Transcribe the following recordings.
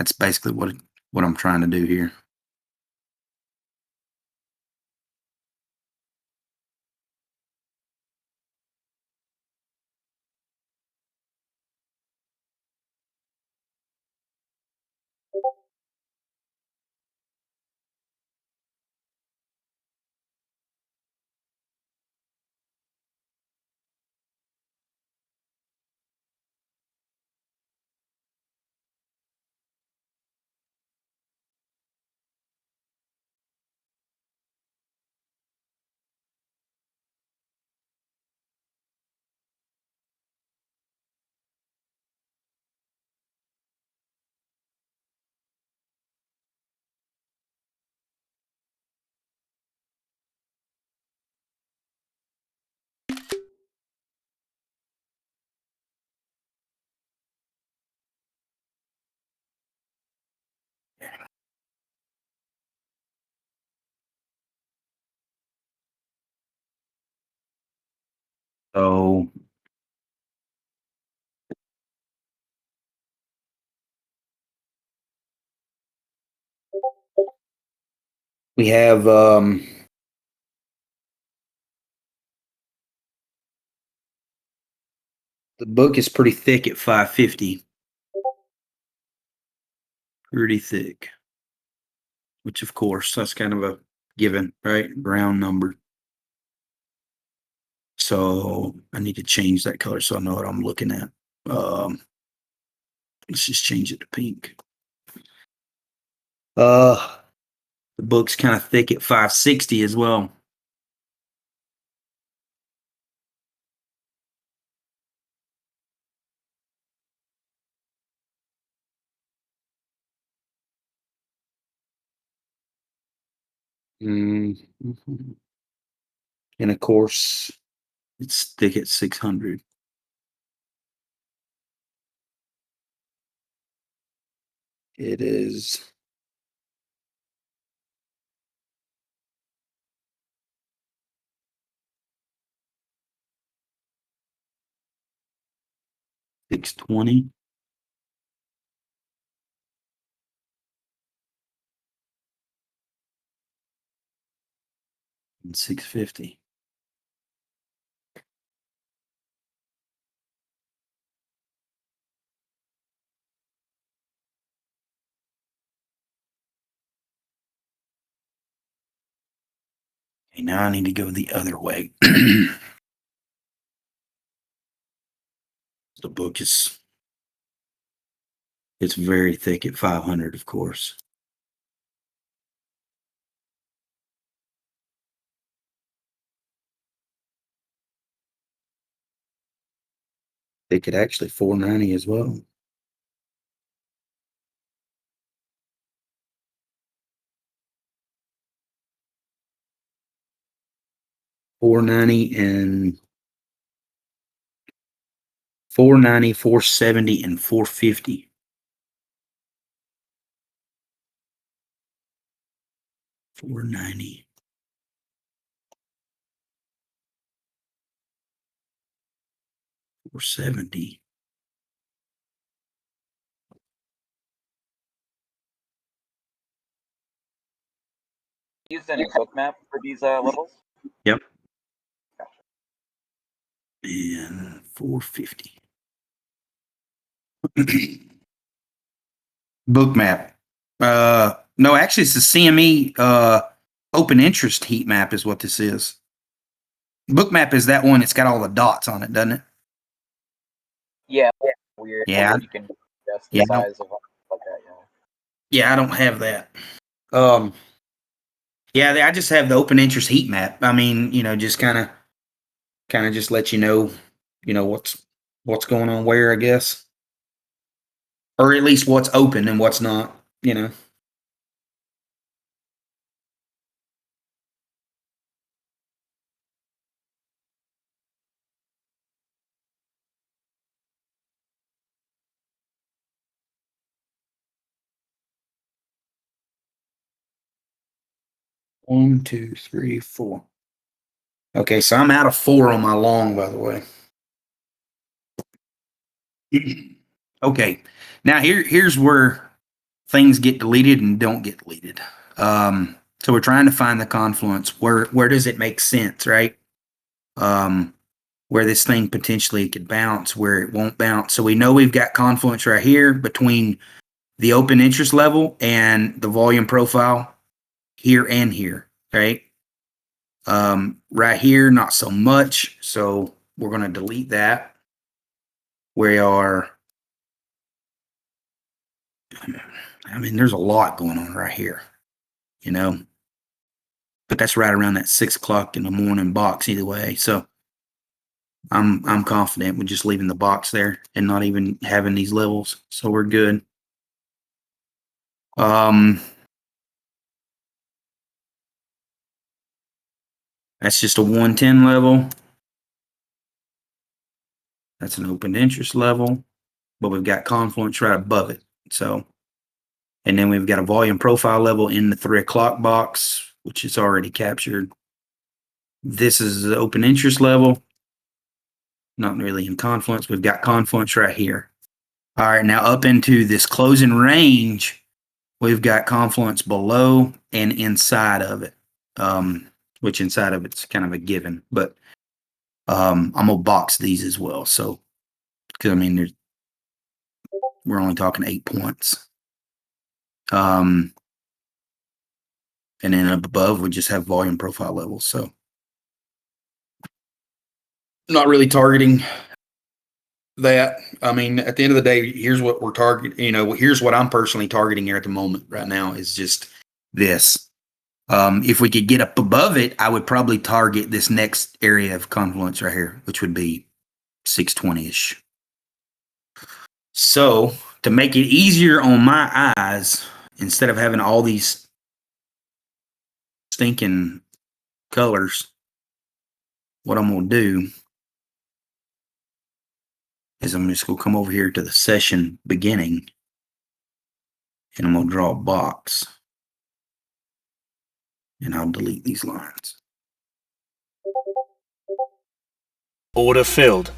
That's basically what I'm trying to do here. So we have the book is pretty thick at 550. Pretty thick. Which of course that's kind of a given, right? Round number. So I need to change that color so I know what I'm looking at. Let's just change it to pink. The book's kind of thick at 560 as well. Mm-hmm. And of course, it's thick at 600. It is 620 and 650. Okay, now I need to go the other way. The book is it's very thick at 500, of course. Thick at actually 490 as well. $490 and $490, $470, and $450. $490. $470. Use any book map for these levels? Yep. And $450. Book map. No, actually, it's the CME open interest heat map is what this is. Book map is that one. It's got all the dots on it, doesn't it? Yeah, weird. Yeah. You can adjust the Yeah. size of like that. Yeah, I don't have that. Yeah, I just have the open interest heat map. I mean, just kind of just let you know what's going on where, I guess, or at least what's open and what's not. 1, 2, 3, 4. Okay, so I'm out of 4 on my long, by the way. Okay, now here's where things get deleted and don't get deleted. So we're trying to find the confluence. Where does it make sense, right? Where this thing potentially could bounce, where it won't bounce. So we know we've got confluence right here between the open interest level and the volume profile here and here, right? Right here, not so much. So we're going to delete that. We are, I mean, there's a lot going on right here, you know, but that's right around that 6 o'clock in the morning box either way. So I'm confident with just leaving the box there and not even having these levels. So we're good. That's just a 110 level. That's an open interest level, but we've got confluence right above it. So, and then we've got a volume profile level in the 3 o'clock box, which is already captured. This is the open interest level, not really in confluence. We've got confluence right here. All right, now up into this closing range, we've got confluence below and inside of it, which inside of it's kind of a given, but I'm gonna box these as well. So, because I mean, we're only talking 8 points. And then up above, we just have volume profile levels. So, not really targeting that. I mean, at the end of the day, here's what we're targeting. You know, here's what I'm personally targeting here at the moment right now is just this. If we could get up above it, I would probably target this next area of confluence right here, which would be 620-ish. So to make it easier on my eyes, instead of having all these stinking colors, what I'm going to do is I'm just going to come over here to the session beginning and I'm going to draw a box and I'll delete these lines. Order filled.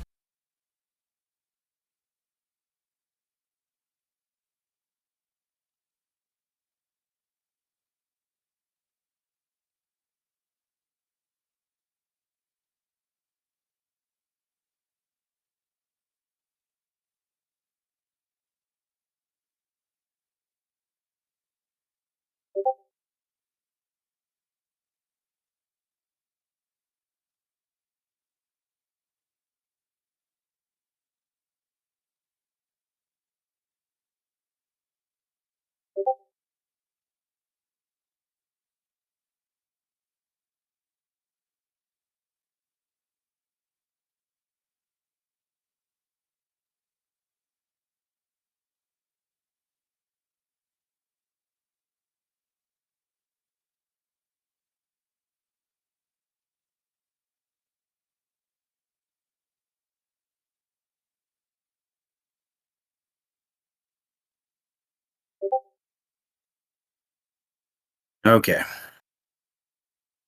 Okay.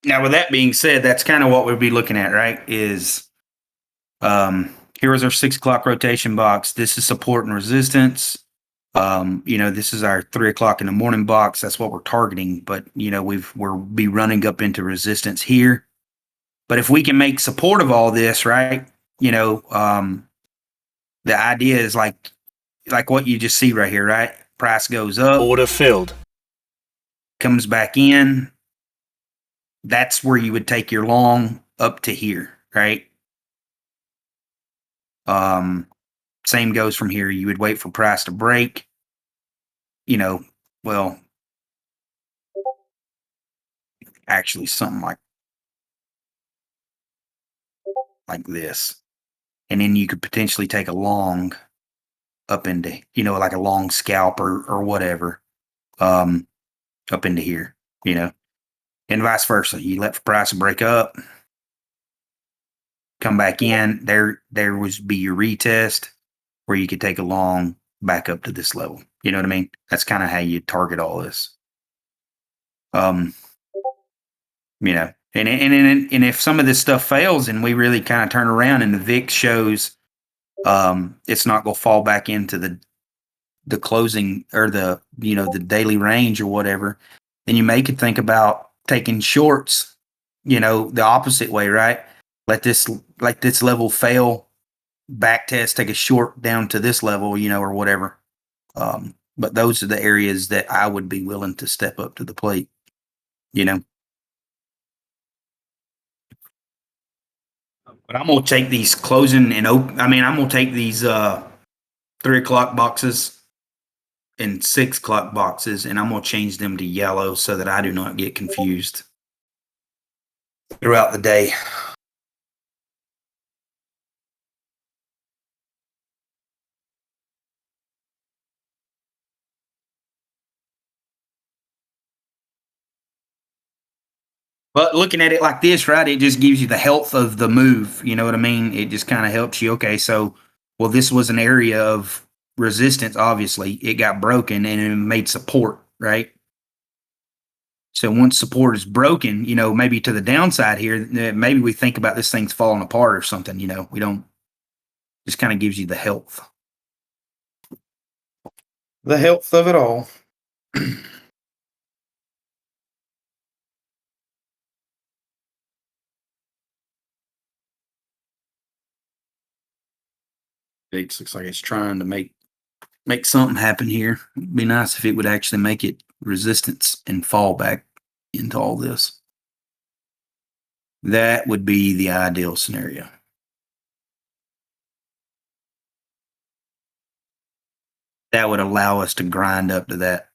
Now, with that being said, that's kind of what we'd be looking at, right? Is here is our 6 o'clock rotation box. This is support and resistance. This is our 3 o'clock in the morning box. That's what we're targeting. But we'll be running up into resistance here. But if we can make support of all this, right? The idea is like what you just see right here, right? Price goes up. Order filled. Comes back in. That's where you would take your long up to here, right? Same goes from here. You would wait for price to break. Actually something like this. And then you could potentially take a long up into, like a long scalp or whatever, up into here, and vice versa. You let the price break up, come back in. There would be your retest where you could take a long back up to this level. You know what I mean? That's kind of how you target all this. And if some of this stuff fails and we really kind of turn around and the VIX shows it's not going to fall back into the closing or the daily range or whatever, then you may could think about taking shorts, the opposite way, right? Let this level fail, back test, take a short down to this level, or whatever. But those are the areas that I would be willing to step up to the plate, you know. But I'm gonna take these closing and open. I mean, I'm gonna take these 3 o'clock boxes and 6 o'clock boxes, and I'm gonna change them to yellow so that I do not get confused throughout the day. But looking at it like this, right, it just gives you the health of the move. You know what I mean? It just kind of helps you. Okay, so, well, this was an area of resistance, obviously. It got broken and it made support, right? So once support is broken, maybe to the downside here, maybe we think about this thing's falling apart or something, we don't, just kind of gives you the health. The health of it all. It looks like it's trying to make something happen here. It'd be nice if it would actually make it resistance and fall back into all this. That would be the ideal scenario. That would allow us to grind up to that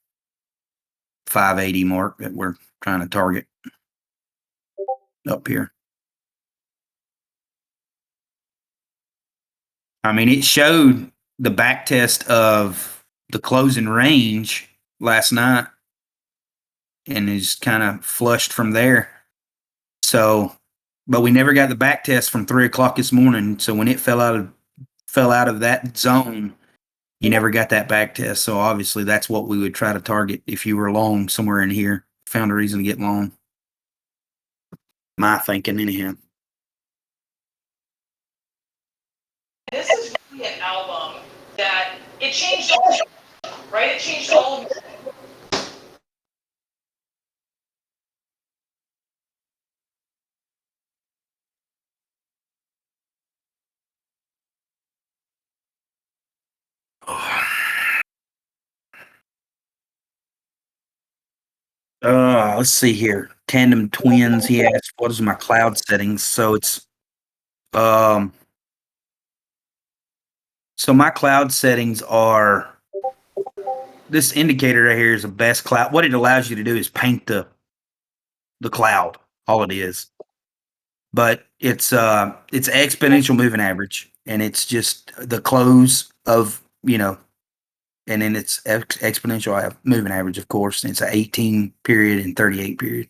580 mark that we're trying to target up here. I mean, it showed the back test of the closing range last night and is kind of flushed from there. So, but we never got the back test from 3 o'clock this morning. So when it fell out of that zone, you never got that back test. So obviously that's what we would try to target if you were long somewhere in here, found a reason to get long. My thinking, anyhow. This is really an album that it changed all, right? It changed all of Let's see here. Tandem twins. He asked, "What is my cloud settings?" So it's so my cloud settings are this indicator right here is the best cloud. What it allows you to do is paint the cloud. All it is, but it's exponential moving average, and it's just the close of and then it's exponential moving average, of course. And it's an 18 period and 38 period.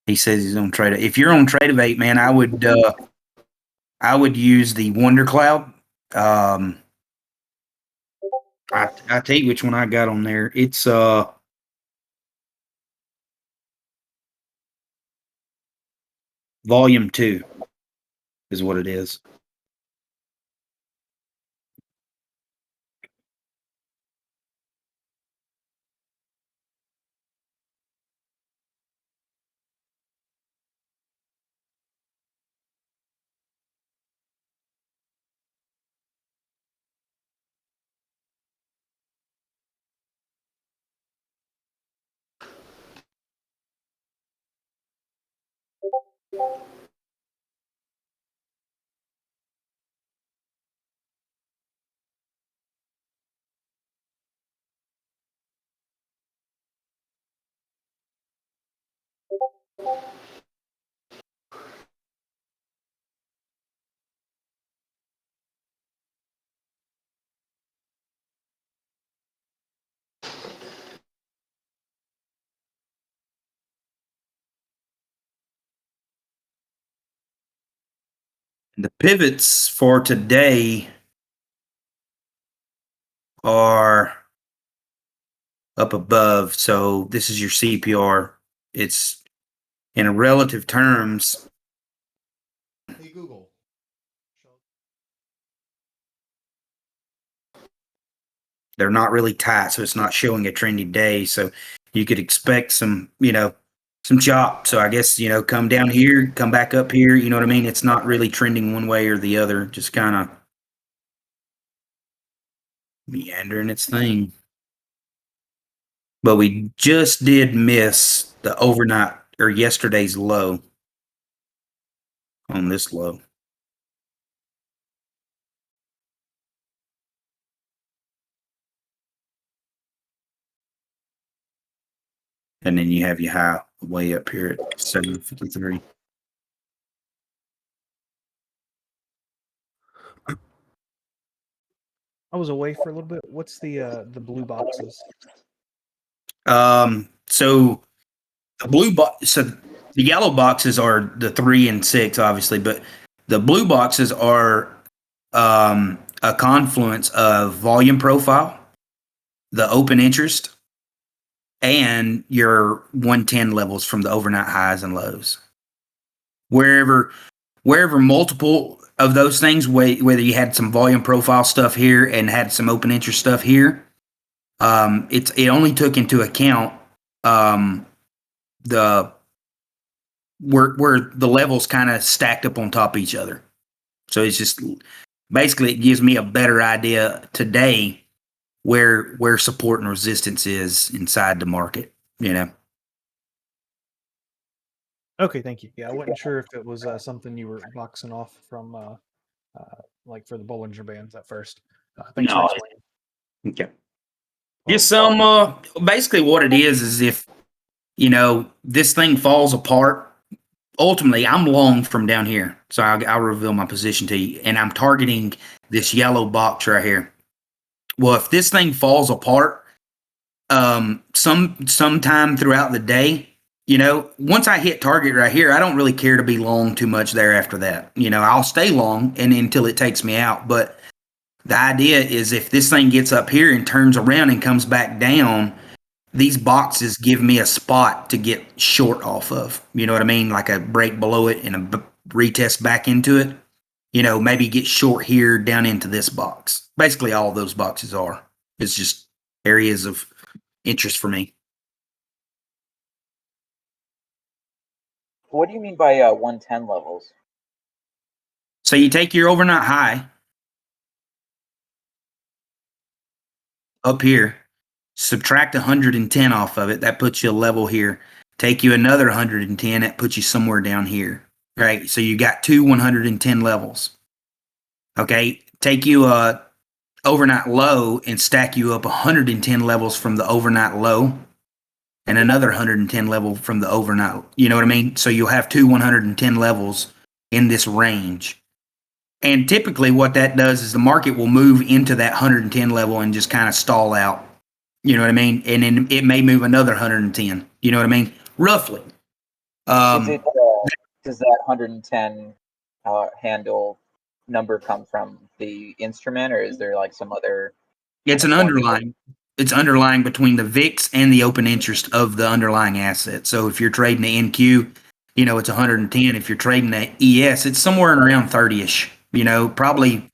He says he's on Trade. If you're on Tradeovate, man, I would use the Wonder Cloud. I tell you which one I got on there. It's Volume 2 is what it is. The pivots for today are up above. So this is your CPR. It's in relative terms, Hey Google. they're not really tight, so it's not showing a trendy day. So you could expect some, some chop. So I guess, come down here, come back up here. You know what I mean? It's not really trending one way or the other, just kind of meandering its thing. But we just did miss the overnight or yesterday's low on this low. And then you have your high way up here at 753. I was away for a little bit. What's the blue boxes? So the blue box, so the yellow boxes are the 3 and 6, obviously, but the blue boxes are a confluence of volume profile, the open interest, and your 110 levels from the overnight highs and lows. Wherever multiple of those things, whether you had some volume profile stuff here and had some open interest stuff here, it only took into account the where the levels kind of stacked up on top of each other. So it's just basically it gives me a better idea today where support and resistance is inside the market. Okay, thank you. Yeah, I wasn't sure if it was something you were boxing off from, like for the Bollinger Bands at first. Thanks for No. explaining. Okay. Just basically what it is if this thing falls apart. Ultimately, I'm long from down here, so I'll reveal my position to you, and I'm targeting this yellow box right here. Well, if this thing falls apart, sometime throughout the day, once I hit target right here, I don't really care to be long too much there after that. I'll stay long and until it takes me out. But the idea is if this thing gets up here and turns around and comes back down, these boxes give me a spot to get short off of. You know what I mean? Like a break below it and a retest back into it. Maybe get short here down into this box. Basically, all those boxes are. It's just areas of interest for me. What do you mean by 110 levels? So you take your overnight high up here, subtract 110 off of it. That puts you a level here. Take you another 110. That puts you somewhere down here. Right? So you got two 110 levels. Okay? Take you a overnight low and stack you up 110 levels from the overnight low and another 110 level from the overnight. You know what I mean? So you'll have two 110 levels in this range. And typically what that does is the market will move into that 110 level and just kind of stall out. You know what I mean? And then it may move another 110. You know what I mean? Roughly. Does that 110 handle number come from the instrument, or is there like some other? It's an underlying. It's underlying between the VIX and the open interest of the underlying asset. So if you're trading the NQ, it's 110. If you're trading the ES, it's somewhere around 30-ish. Probably.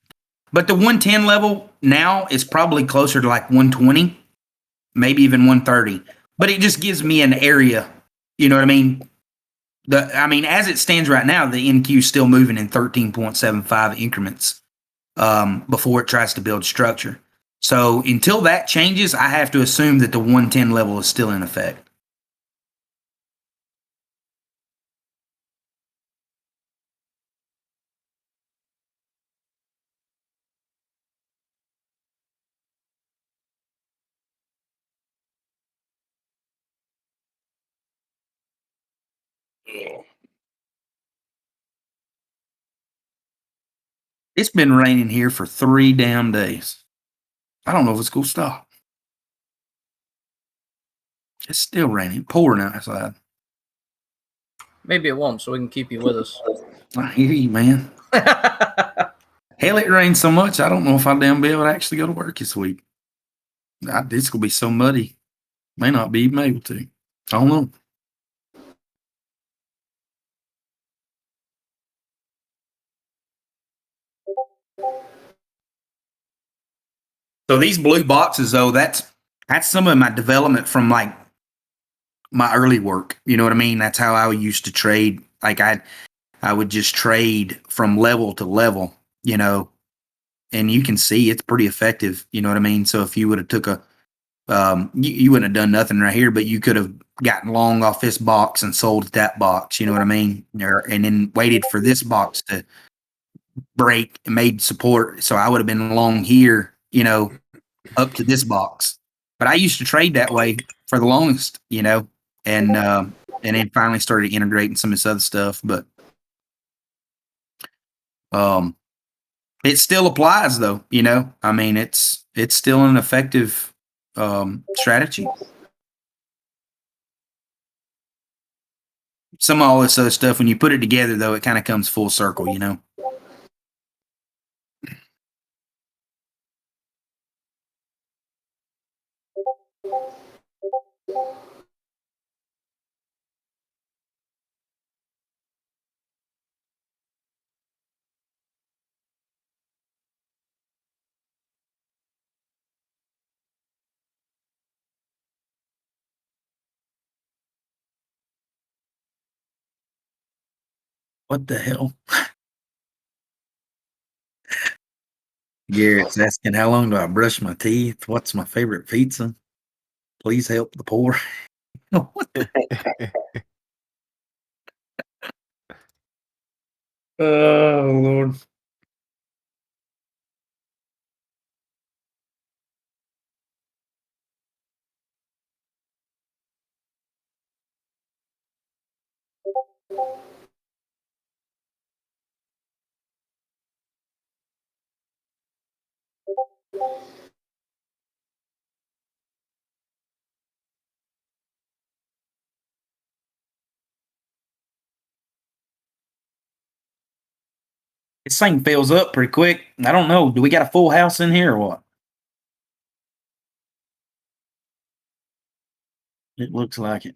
But the 110 level now is probably closer to like 120, maybe even 130. But it just gives me an area. You know what I mean? As it stands right now, the NQ is still moving in 13.75 increments before it tries to build structure. So until that changes, I have to assume that the 110 level is still in effect. It's been raining here for 3 damn days. I don't know if it's going to stop. It's still raining, pouring outside. Maybe it won't, so we can keep you with us. I hear you, man. Hell, it rained so much, I don't know if I'll damn be able to actually go to work this week. It's going to be so muddy. May not be even able to. I don't know. So these blue boxes, though, that's some of my development from like my early work. You know what I mean? That's how I used to trade. Like I would just trade from level to level, and you can see it's pretty effective. You know what I mean? So if you would have took you wouldn't have done nothing right here, but you could have gotten long off this box and sold that box. You know what I mean? And then waited for this box to break and made support. So I would have been long here, up to this box. But I used to trade that way for the longest, and then finally started integrating some of this other stuff. But um, it still applies, though. I mean, it's still an effective strategy. Some of all this other stuff, when you put it together, though, it kind of comes full circle. What the hell? Garrett's asking, how long do I brush my teeth? What's my favorite pizza? Please help the poor. What the? Oh, Lord. This thing fills up pretty quick. I don't know. Do we got a full house in here or what? It looks like it.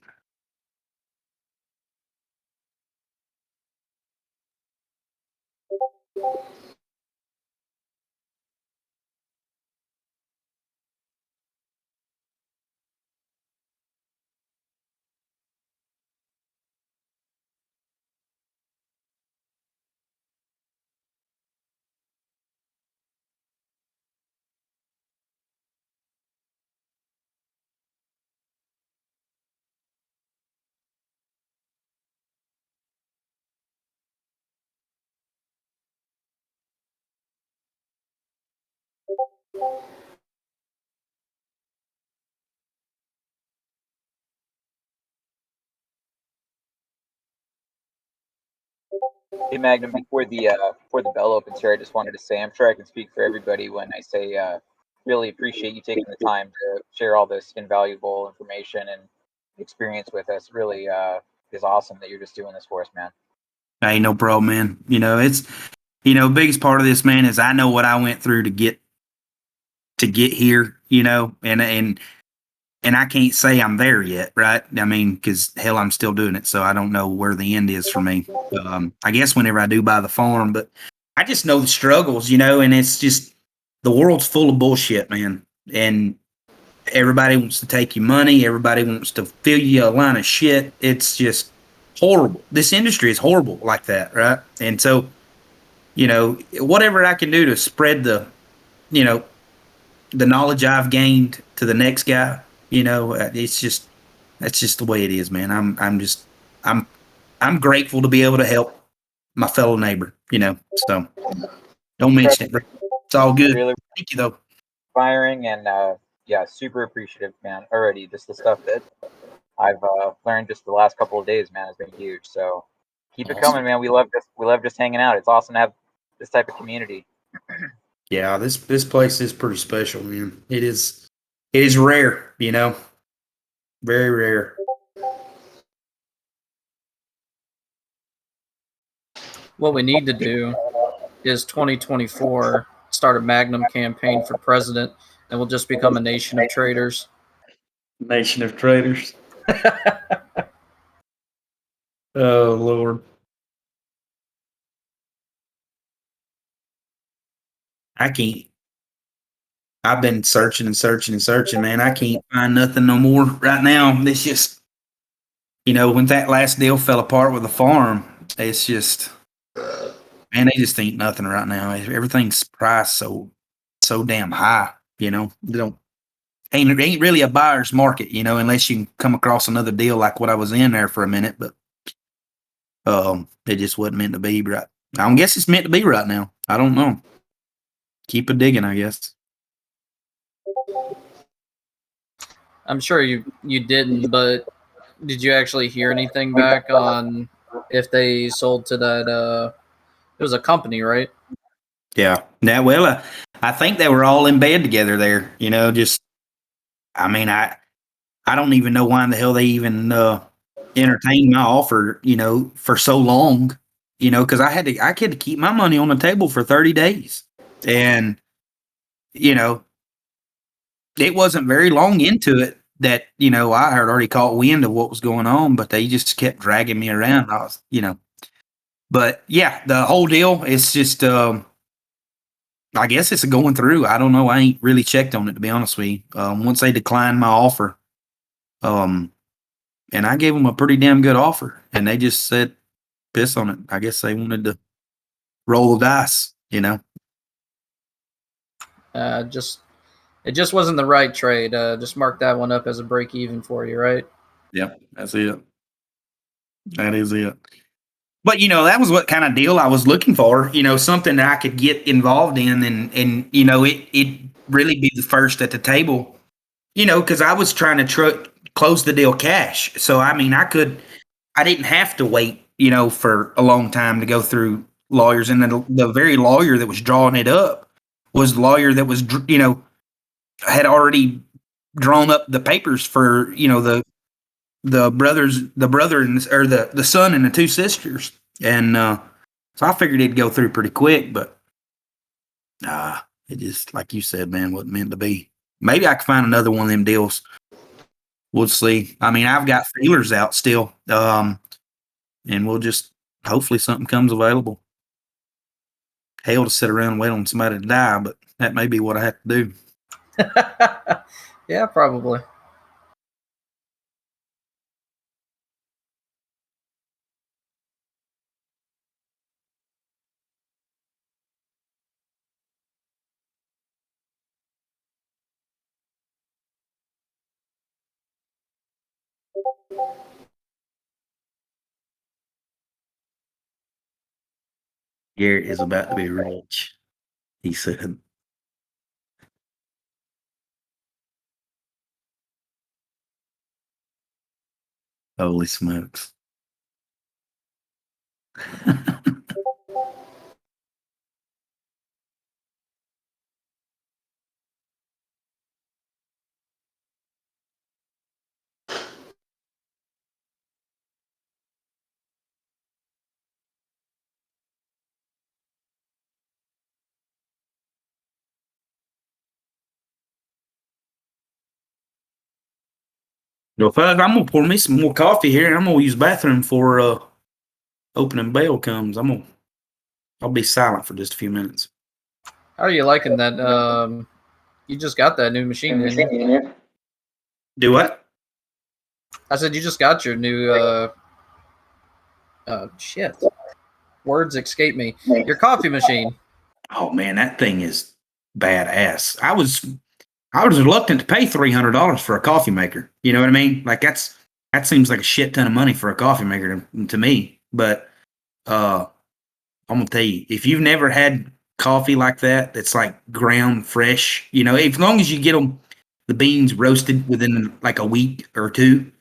Hey Magnum, before the bell opens here, I just wanted to say I'm sure I can speak for everybody when I say really appreciate you taking the time to share all this invaluable information and experience with us. Really is awesome that you're just doing this for us, man. Hey, no problem, man. It's biggest part of this, man, is I know what I went through to get here, and I can't say I'm there yet, right? I mean, because hell, I'm still doing it, so I don't know where the end is for me. I guess whenever I do buy the farm, but I just know the struggles, and it's just the world's full of bullshit, man, and everybody wants to take your money, everybody wants to fill you a line of shit. It's just horrible. This industry is horrible like that, right? And so, whatever I can do to spread you know, the knowledge I've gained to the next guy, it's just that's just the way it is, man. I'm grateful to be able to help my fellow neighbor, So don't mention it. It's all good. Really Thank you though. inspiring and yeah, super appreciative, man. Already, just the stuff that I've learned just the last couple of days, man, has been huge. So keep it Awesome. coming, man. We love just hanging out. It's awesome to have this type of community. Yeah, this place is pretty special, man. It is rare, very rare. What we need to do is 2024 start a Magnum campaign for president, and we'll just become a nation of traders. Nation of traders. Oh Lord. I can't. I've been searching and searching and searching, man. I can't find nothing no more right now. It's just, when that last deal fell apart with the farm, it's just, man, they just ain't nothing right now. Everything's priced so damn high. They don't ain't really a buyer's market, unless you can come across another deal like what I was in there for a minute. But it just wasn't meant to be. Right, I guess it's meant to be right now. I don't know. Keep a digging, I guess. I'm sure you didn't, but did you actually hear anything back on if they sold to that? It was a company, right? Yeah. Now, well, I think they were all in bed together there. Just I mean, I don't even know why in the hell they even entertained my offer. For so long. Because I had to keep my money on the table for 30 days, and it wasn't very long into it that I had already caught wind of what was going on, but they just kept dragging me around. I was, but yeah, the whole deal is just. I guess it's going through. I don't know. I ain't really checked on it, to be honest with you. Once they declined my offer, and I gave them a pretty damn good offer, and they just said, "Piss on it." I guess they wanted to roll the dice, Just it just wasn't the right trade. Just mark that one up as a break even for you, right? Yep, that's it. That is it. But that was what kind of deal I was looking for. Something that I could get involved in, and it really be the first at the table. Because I was trying to close the deal cash. So I mean, I didn't have to wait, for a long time to go through lawyers, and the very lawyer that was drawing it up was the lawyer that was, had already drawn up the papers for, the brother or the son and the two sisters. And so I figured it'd go through pretty quick, but it just, like you said, man, wasn't meant to be. Maybe I could find another one of them deals. We'll see. I mean, I've got feelers out still, and we'll just hopefully something comes available. Hell to sit around and wait on somebody to die, but that may be what I have to do. Yeah, probably. Garrett is about to be rich, he said. Holy smokes. Well, fellas, I'm gonna pour me some more coffee here, and I'm gonna use the bathroom before opening bell comes. I'll be silent for just a few minutes. How are you liking that? You just got that new machine, didn't you? Do what? I said you just got your new shit. Words escape me. Your coffee machine. Oh man, that thing is badass. I was reluctant to pay $300 for a coffee maker. You know what I mean? Like that seems like a shit ton of money for a coffee maker to me. But I'm gonna tell you, if you've never had coffee like that, that's like ground fresh, as long as you get the beans roasted within like a week or two,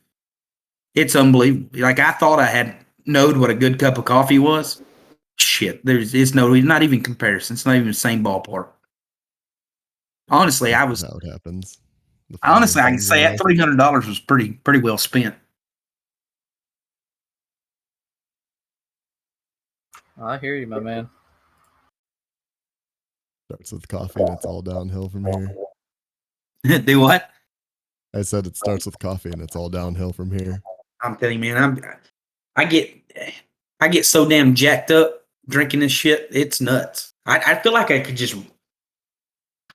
it's unbelievable. Like I thought I had knowed what a good cup of coffee was. Shit, it's not even comparison. It's not even the same ballpark. Honestly, That's how it happens. Honestly, I can say that $300 was pretty well spent. I hear you, my man. Starts with coffee and it's all downhill from here. Do what? I said it starts with coffee and it's all downhill from here. I'm telling you, man, I get so damn jacked up drinking this shit. It's nuts. I feel like I could just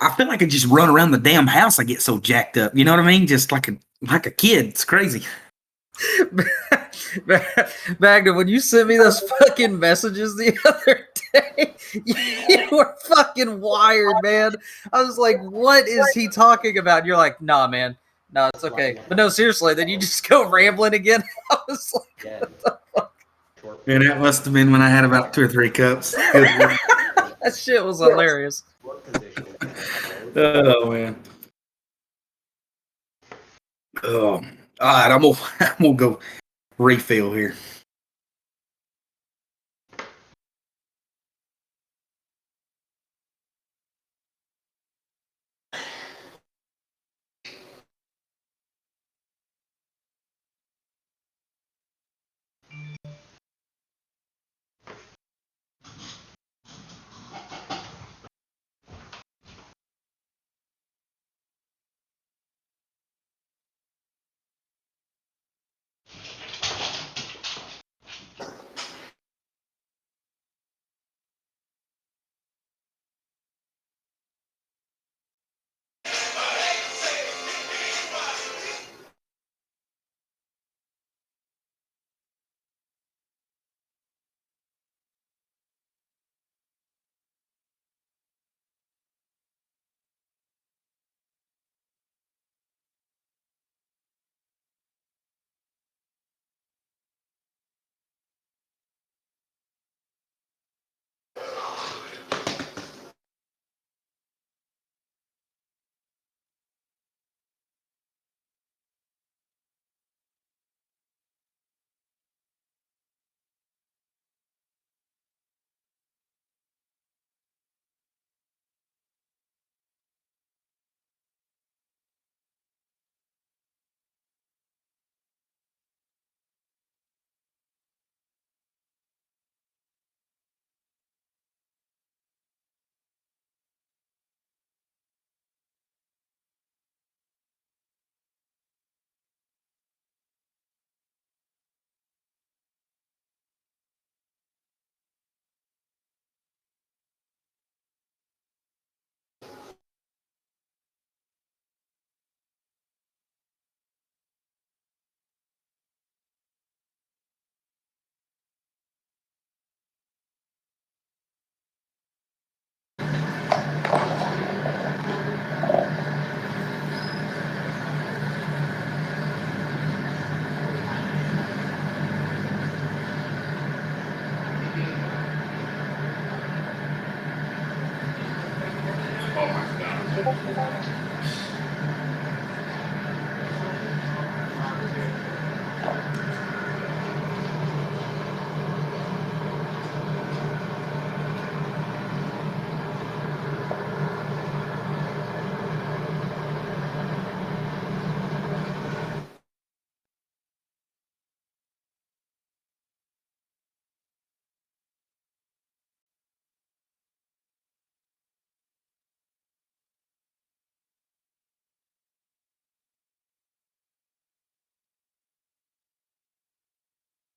I feel like I just run around the damn house. I get so jacked up. You know what I mean? Just like a kid. It's crazy. Magnum, when you sent me those fucking messages the other day, you were fucking wired, man. I was like, what is he talking about? And you're like, nah, man. No, it's okay. But no, seriously, then you just go rambling again. I was like, what the fuck? And that must have been when I had about 2 or 3 cups. Good Lord. That shit was hilarious. Oh man. Oh, all right. I'm gonna go refill here. Oh my god.